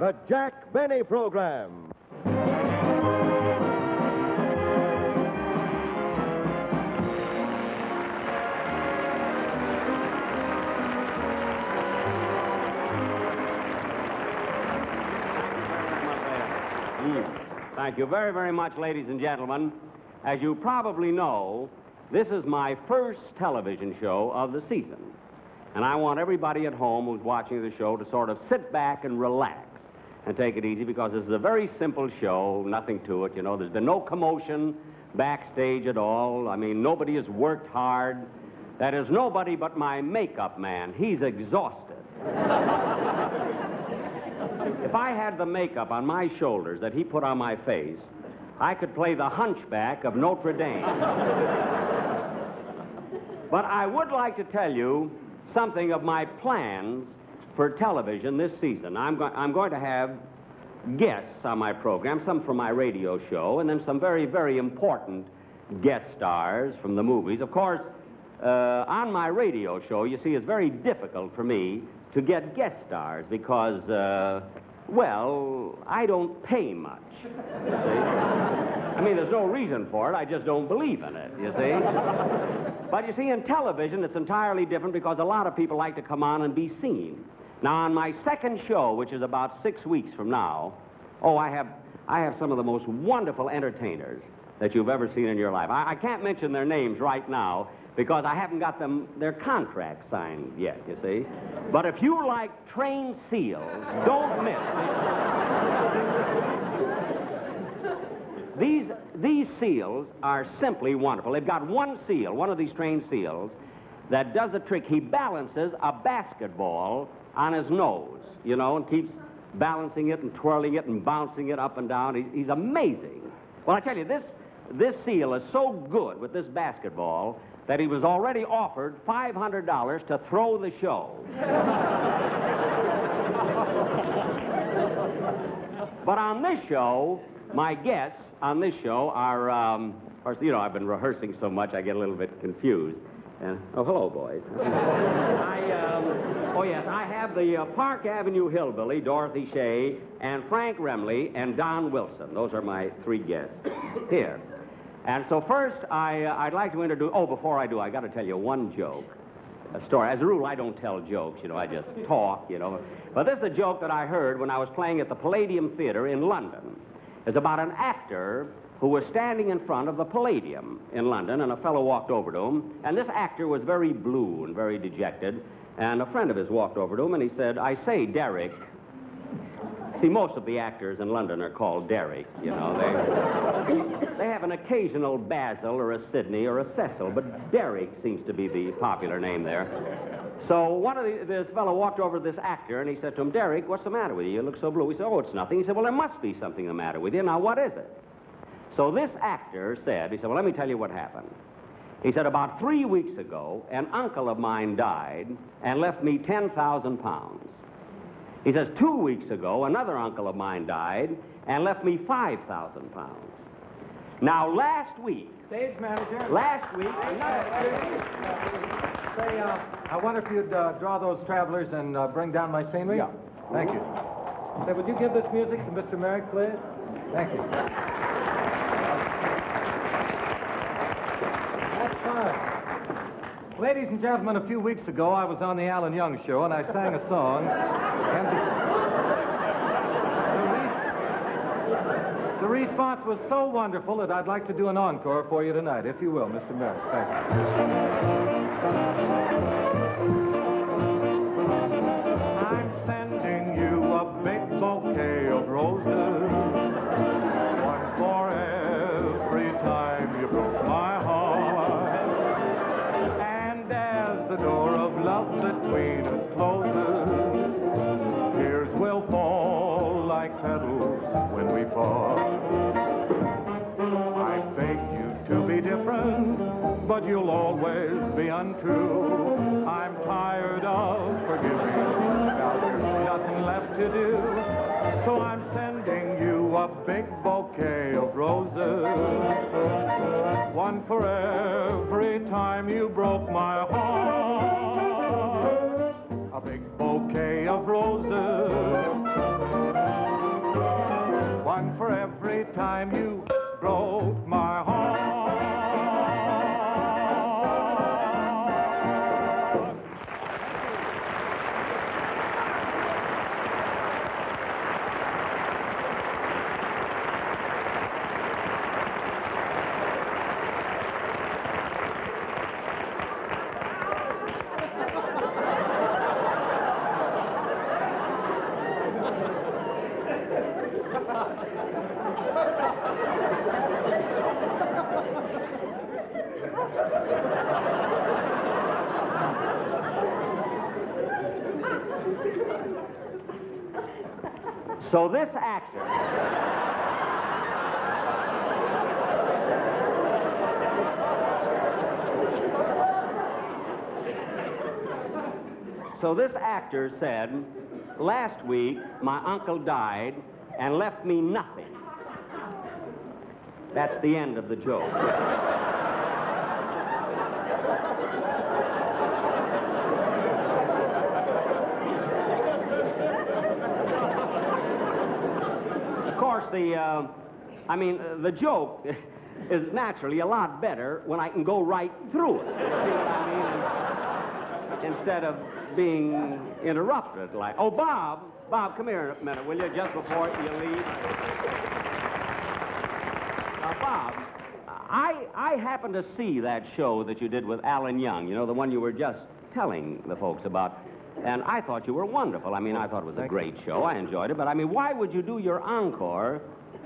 The Jack Benny Program. Thank you very, very much, ladies and gentlemen. As you probably know, this is my first television show of the season. And I want everybody at home who's watching the show to sort of sit back and relax and take it easy, because this is a very simple show, nothing to it, you know. There's been no commotion backstage at all. I mean, nobody has worked hard. That is, nobody but my makeup man. He's exhausted. If I had the makeup on my shoulders that he put on my face, I could play the hunchback of Notre Dame. But I would like to tell you something of my plans for television this season. I'm going to have guests on my program, some from my radio show, and then some very, very important guest stars from the movies. Of course, on my radio show, you see, it's very difficult for me to get guest stars because, well, I don't pay much, you see. I mean, there's no reason for it. I just don't believe in it, you see. But you see, in television, it's entirely different because a lot of people like to come on and be seen. Now, on my second show, which is about 6 weeks from now, I have some of the most wonderful entertainers that you've ever seen in your life. I can't mention their names right now because I haven't got their contracts signed yet, you see. But if you like trained seals, don't miss this. These seals are simply wonderful. They've got one seal, one of these trained seals, that does a trick. He balances a basketball on his nose, you know, and keeps balancing it and twirling it and bouncing it up and down. He's amazing. Well, I tell you, this seal is so good with this basketball that he was already offered $500 to throw the show. But on this show, my guests on this show are, of course, you know, I've been rehearsing so much I get a little bit confused. Oh, hello, boys. Yes, I have the Park Avenue Hillbilly, Dorothy Shay, and Frank Remley, and Don Wilson. Those are my three guests here. And so first, I'd like to introduce, before I do, I got to tell you one joke, a story. As a rule, I don't tell jokes, you know, I just talk, you know. But this is a joke that I heard when I was playing at the Palladium Theater in London. It's about an actor who was standing in front of the Palladium in London, and a fellow walked over to him, and this actor was very blue and very dejected, and a friend of his walked over to him, and he said, "I say, Derek." See, most of the actors in London are called Derek, you know. They have an occasional Basil or a Sidney or a Cecil, but Derek seems to be the popular name there. So this fellow walked over to this actor, and he said to him, "Derek, what's the matter with you? You look so blue." He said, "Oh, it's nothing." He said, "Well, there must be something the matter with you. Now, what is it?" So this actor said, "Well, let me tell you what happened." He said, "About 3 weeks ago, an uncle of mine died and left me 10,000 pounds. He says, 2 weeks ago, another uncle of mine died and left me 5,000 pounds. Now, last week..." Stage manager. Last week... Say, I wonder if you'd draw those travelers and bring down my scenery? Yeah. Thank you. Say, would you give this music to Mr. Merrick, please? Thank you. That's fine. Ladies and gentlemen, a few weeks ago, I was on the Alan Young Show, and I sang a song, and the response was so wonderful that I'd like to do an encore for you tonight, if you will, Mr. Merrick. Thank you. I'm sending you a big bouquet of roses, one for every time you broke my heart. And as the door of love between us closes, tears will fall like petals when we part. I beg you to be different, but you'll always be untrue. I'm tired of forgiving. Now there's nothing left to do. So I'm sending you a big bouquet of roses, one for every time you broke my heart. A big bouquet of roses, So this actor... So this actor said, last week my uncle died and left me nothing. That's the end of the joke. Of course, the joke is naturally a lot better when I can go right through it. You see what I mean? Instead of being interrupted, like, oh, Bob, come here a minute, will you, just before you leave? Bob, I happened to see that show that you did with Alan Young, you know, the one you were just telling the folks about, and I thought you were wonderful. I mean, I thought it was a great show. I enjoyed it, but, I mean, why would you do your encore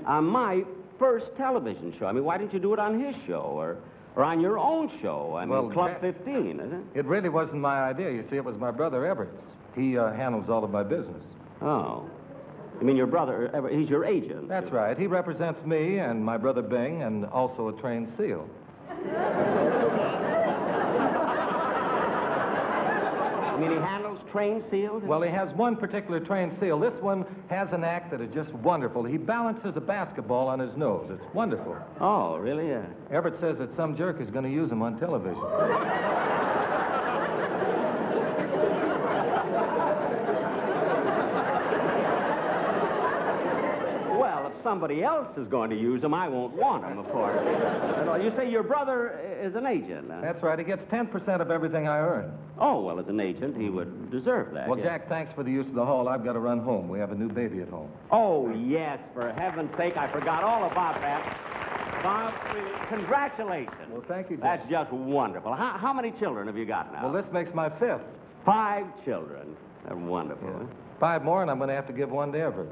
on my first television show? I mean, why didn't you do it on his show, or on your own show? I mean, Club 15, isn't it? It really wasn't my idea. You see, it was my brother Everett's. He handles all of my business. Oh. You mean your brother, he's your agent? That's right. He represents me and my brother Bing and also a trained seal. You mean he handles trained seals? Well, he has one particular trained seal. This one has an act that is just wonderful. He balances a basketball on his nose. It's wonderful. Oh, really? Yeah. Everett says that some jerk is going to use him on television. Well, if somebody else is going to use him, I won't want him, of course. You say your brother is an agent, huh? That's right. He gets 10% of everything I earn. Oh, well, as an agent, he would deserve that. Well, yeah. Jack, thanks for the use of the hall. I've got to run home. We have a new baby at home. Oh, yes, for heaven's sake, I forgot all about that. Bob, congratulations. Well, thank you, Jack. That's just wonderful. How many children have you got now? Well, this makes my 5th. 5 children. They're wonderful. Yeah. Huh? 5 more, and I'm going to have to give one to Everett.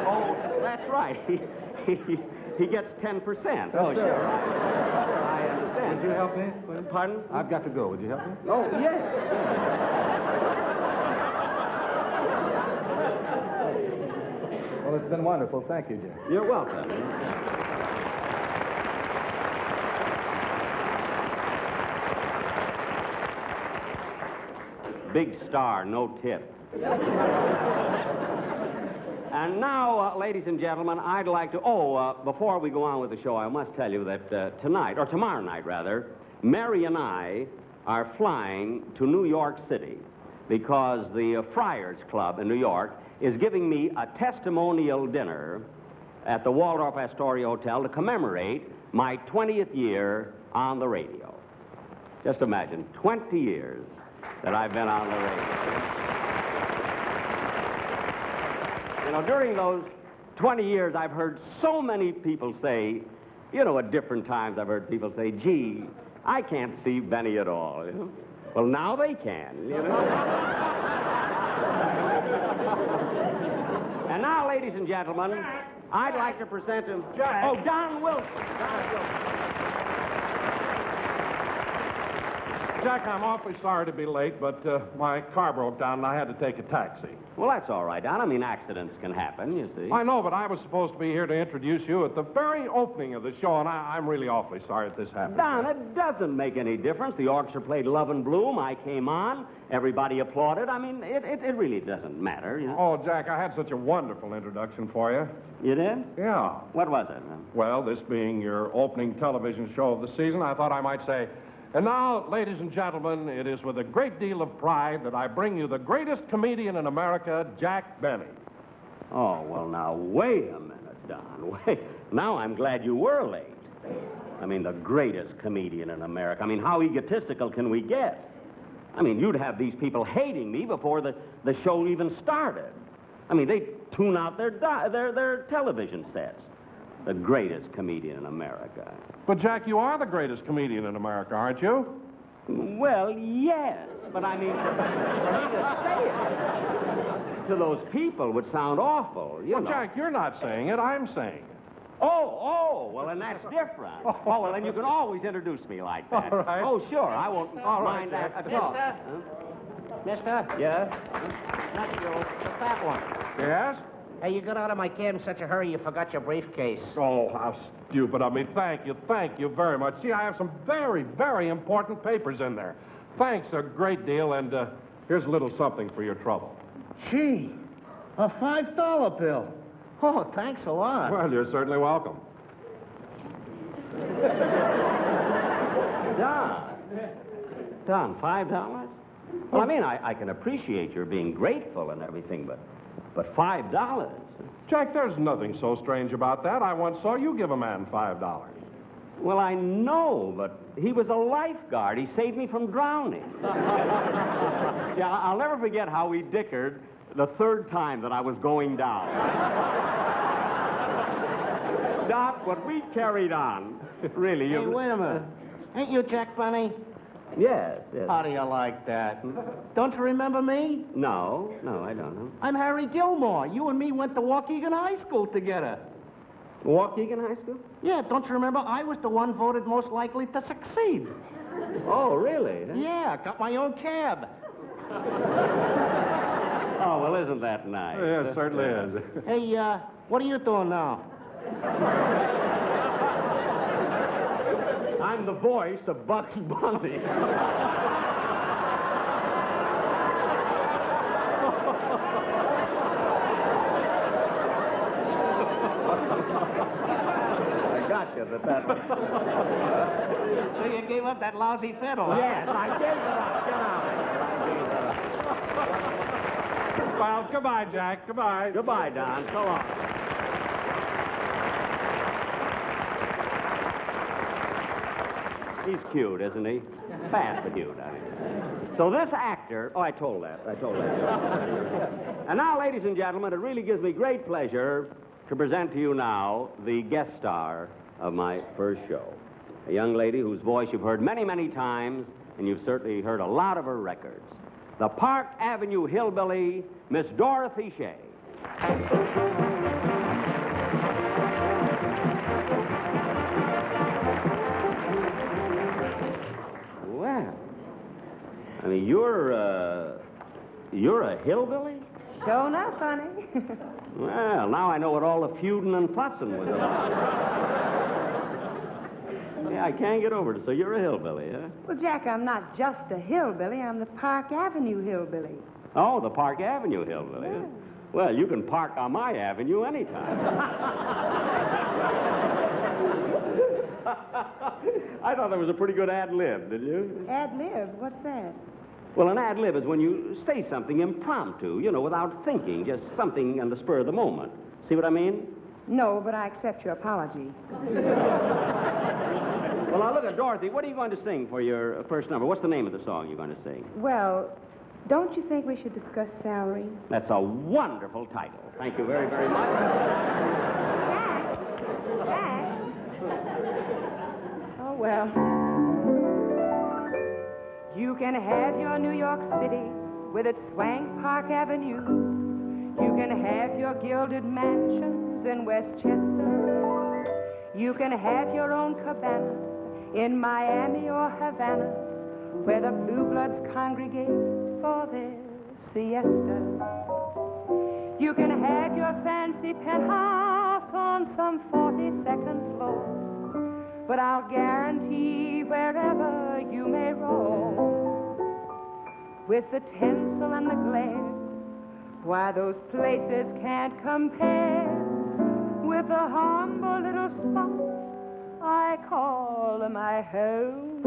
Oh, that's right. He gets 10%. Oh, sure. I understand. Would you help me? Pardon? I've got to go. Would you help me? Oh, yes. Well, it's been wonderful. Thank you, Jack. You're welcome. Big star, no tip. And now, ladies and gentlemen, I'd like to... before we go on with the show, I must tell you that tonight, or tomorrow night, rather, Mary and I are flying to New York City because the Friars Club in New York is giving me a testimonial dinner at the Waldorf Astoria Hotel to commemorate my 20th year on the radio. Just imagine, 20 years that I've been on the radio. You know, during those 20 years, I've heard so many people say, you know, at different times I've heard people say, gee, I can't see Benny at all. You know? Well, now they can, you know. And now, ladies and gentlemen, I'd like to present him... Jack. Oh, Don Wilson. Don Wilson. Jack, I'm awfully sorry to be late, but my car broke down and I had to take a taxi. Well, that's all right, Don. I mean, accidents can happen, you see. I know, but I was supposed to be here to introduce you at the very opening of the show, and I'm really awfully sorry that this happened. Don, it doesn't make any difference. The orchestra played Love and Bloom. I came on. Everybody applauded. I mean, it really doesn't matter, you know. Oh, Jack, I had such a wonderful introduction for you. You did? Yeah. What was it? Well, this being your opening television show of the season, I thought I might say, and now, ladies and gentlemen, it is with a great deal of pride that I bring you the greatest comedian in America, Jack Benny. Oh, well, now, wait a minute, Don. Wait. Now I'm glad you were late. I mean, the greatest comedian in America. I mean, how egotistical can we get? I mean, you'd have these people hating me before the show even started. I mean, they tune out their television sets. The greatest comedian in America. But, Jack, you are the greatest comedian in America, aren't you? Well, yes, but I mean, for me to say it to those people would sound awful, you Well, know. Jack, you're not saying it. I'm saying it. Oh, well, then that's different. Oh, well, then you can always introduce me like that. All right. Oh, sure, I won't mind Jack. that at all. Mister? Huh? Mister? Yeah? Not you. The fat one. Yes? Hey, you got out of my cab in such a hurry you forgot your briefcase. Oh, how stupid of me. Thank you very much. See, I have some very, very important papers in there. Thanks a great deal, and here's a little something for your trouble. Gee, a $5 bill. Oh, thanks a lot. Well, you're certainly welcome. Don, $5? Well, I mean, I can appreciate your being grateful and everything, but $5? Jack, there's nothing so strange about that. I once saw you give a man $5. Well, I know, but he was a lifeguard. He saved me from drowning. Yeah, I'll never forget how we dickered the third time that I was going down. Doc, what we carried on, really. Hey, wait a minute. Ain't you Jack Benny? Yes. How do you like that? Don't you remember me? No, I don't know. I'm Harry Gilmore. You and me went to Waukegan High School together. Waukegan High School? Yeah, don't you remember? I was the one voted most likely to succeed. Oh, really? Yeah, got my own cab. Oh, well, isn't that nice? Yeah, it certainly is. Hey, what are you doing now? I'm the voice of Bugs Bunny. I got you, but that... So you gave up that lousy fiddle, huh? Yes, I gave it up. Get out of here. Well, goodbye, Jack. Goodbye. Goodbye, Don. So long. He's cute, isn't he? Fast but cute, I mean. So this actor... Oh, I told that. And now, ladies and gentlemen, it really gives me great pleasure to present to you now the guest star of my first show. A young lady whose voice you've heard many, many times, and you've certainly heard a lot of her records. The Park Avenue hillbilly, Miss Dorothy Shay. Well, I mean, you're a hillbilly? Sure enough, honey. Well, now I know what all the feuding and fussing was about. Yeah, I can't get over it. So you're a hillbilly, huh? Well, Jack, I'm not just a hillbilly. I'm the Park Avenue hillbilly. Oh, the Park Avenue hillbilly, huh? Well, you can park on my avenue anytime. I thought that was a pretty good ad-lib, did you? Ad-lib? What's that? Well, an ad-lib is when you say something impromptu, you know, without thinking, just something on the spur of the moment. See what I mean? No, but I accept your apology. Well, now look at Dorothy. What are you going to sing for your first number? What's the name of the song you're going to sing? Well, don't you think we should discuss salary? That's a wonderful title. Thank you very, very much. Jack? Oh, well. You can have your New York City with its swank Park Avenue. You can have your gilded mansions in Westchester. You can have your own cabana in Miami or Havana, where the blue bloods congregate for their siesta. You can have your fancy penthouse on some 42nd floor, but I'll guarantee wherever you may roam, with the tinsel and the glare, why, those places can't compare with the humble little spot I call my home.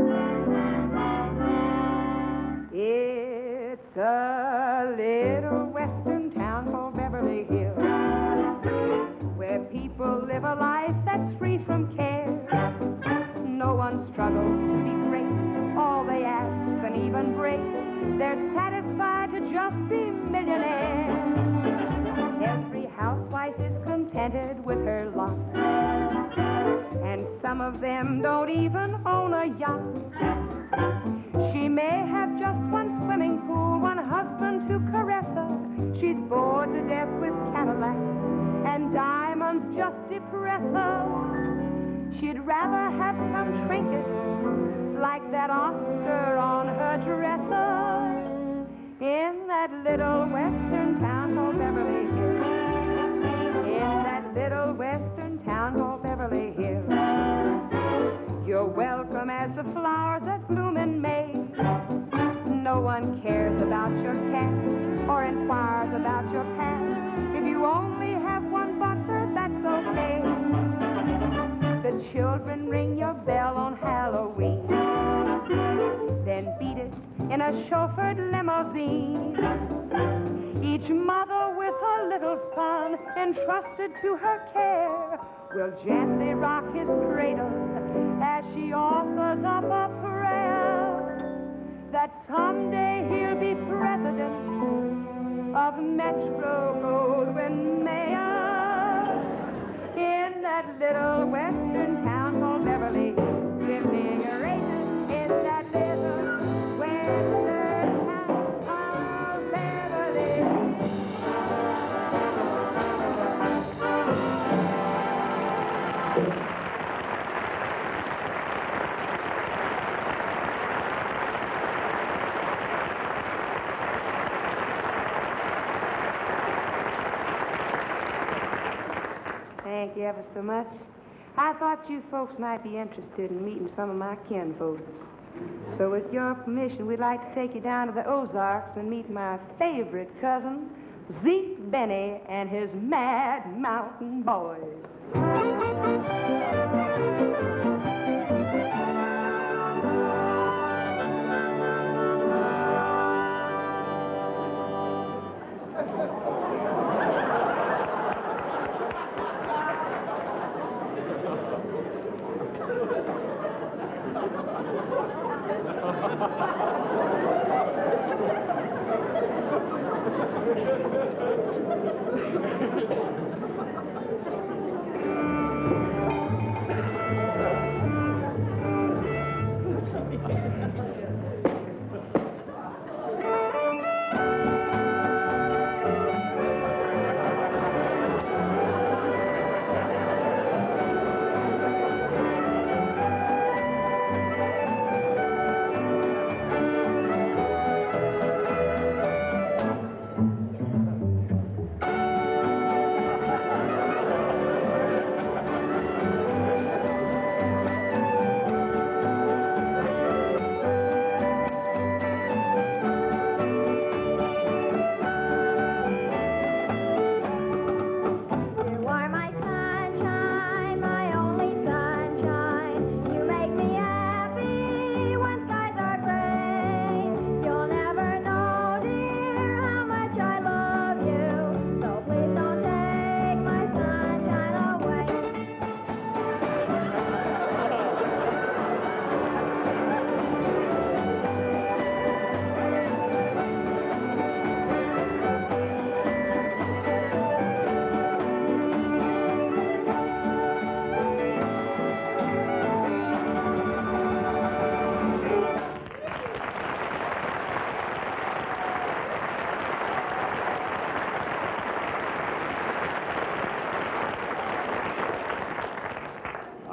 It's a little western town called Beverly Hills, where people live a life that's free from care. No one struggles to be great. All they ask is an even break. They're satisfied to just be millionaires. Every housewife is contented with her lot, and some of them don't even own a yacht. She may have just one swimming pool, one husband to caress her. She's bored to death with Cadillacs, and diamonds just depress her. She'd rather have some trinket like that Oscar on her dresser that little western town called Beverly Hills. In that little western town called Beverly Hills. You're welcome as the flowers that bloom in May. No one cares about your caste or inquires about your past. If you only have one butler, that's okay. The children ring your bell on Halloween, then beat it in a chauffeured limousine. Each mother with her little son entrusted to her care will gently rock his cradle as she offers up a prayer that someday he'll be president of Metro Goldwyn Mayer in that little western town called Beverly Hills. Living arrangements in that little western town called Beverly Hills. Thank you ever so much. I thought you folks might be interested in meeting some of my kinfolk. So with your permission, we'd like to take you down to the Ozarks and meet my favorite cousin, Zeke Benny, and his Mad Mountain Boys.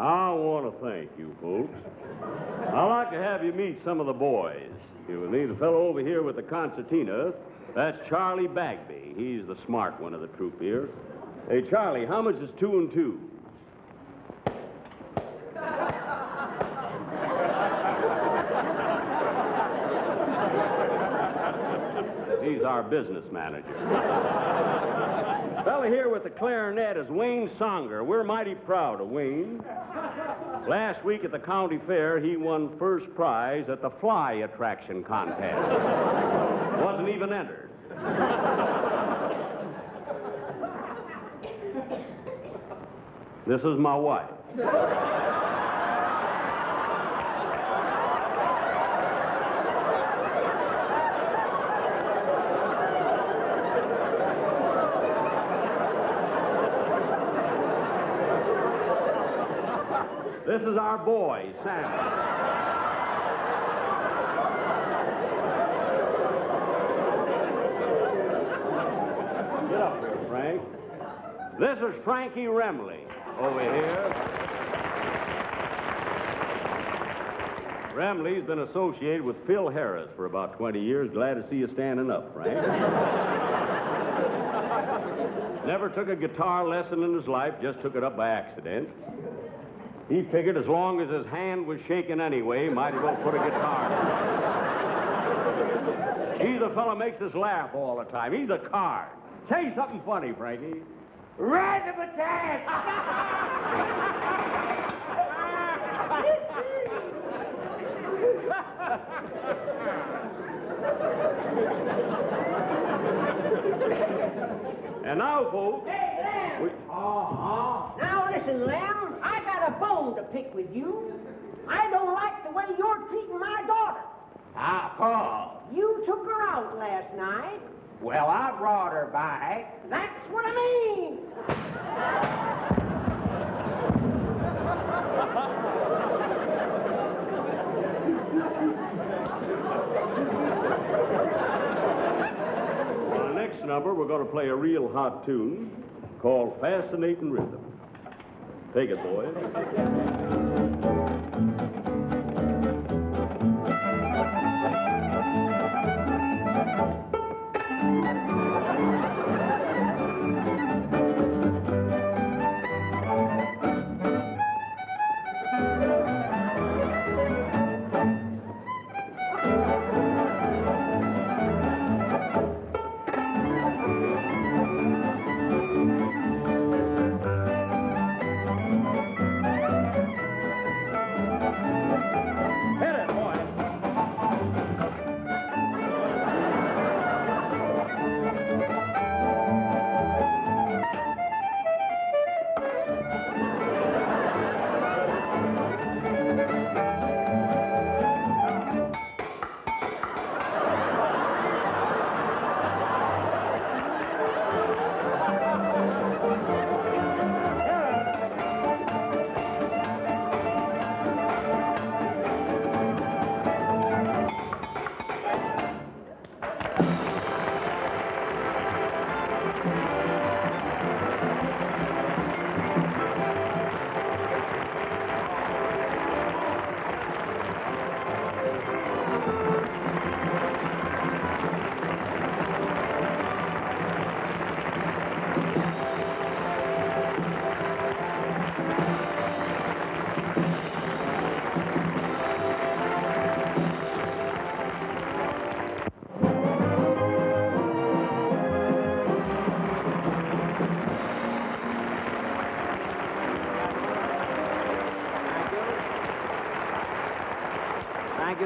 I want to thank you folks. I'd like to have you meet some of the boys. You will need a fellow over here with the concertina. That's Charlie Bagby. He's the smart one of the troupe here. Hey, Charlie, how much is 2 and 2? He's our business manager. Fella here with the clarinet is Wayne Songer. We're mighty proud of Wayne. Last week at the county fair, he won first prize at the fly attraction contest. Wasn't even entered. This is my wife. This is our boy, Sam. Get up here, Frank. This is Frankie Remley over here. Remley's been associated with Phil Harris for about 20 years. Glad to see you standing up, Frank. Never took a guitar lesson in his life, just took it up by accident. He figured as long as his hand was shaking anyway, might as well put a guitar in. He's a fella makes us laugh all the time. He's a card. Say something funny, Frankie. Razzmatazz! And now, folks... Hey, Lem! Now, listen, Lem, I got a bone to pick with you. I don't like the way you're treating my daughter. How come? You took her out last night. Well, I brought her back. That's what I mean. On the next number, we're going to play a real hot tune called Fascinating Rhythm. Take it, boys.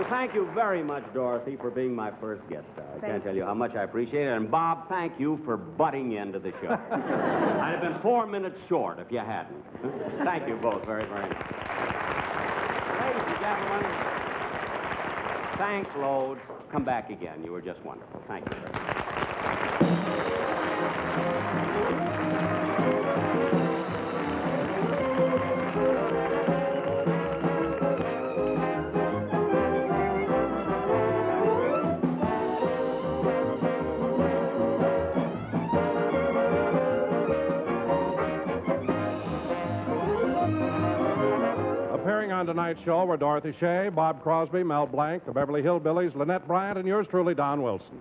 Thank you very much, Dorothy, for being my first guest star. I can't tell you how much I appreciate it. And, Bob, thank you for butting into the show. I'd have been 4 minutes short if you hadn't. Thank you both very, very much. Ladies and gentlemen, thanks loads. Come back again. You were just wonderful. Thank you very much. On tonight's show were Dorothy Shay, Bob Crosby, Mel Blanc, the Beverly Hillbillies, Lynette Bryant, and yours truly, Don Wilson.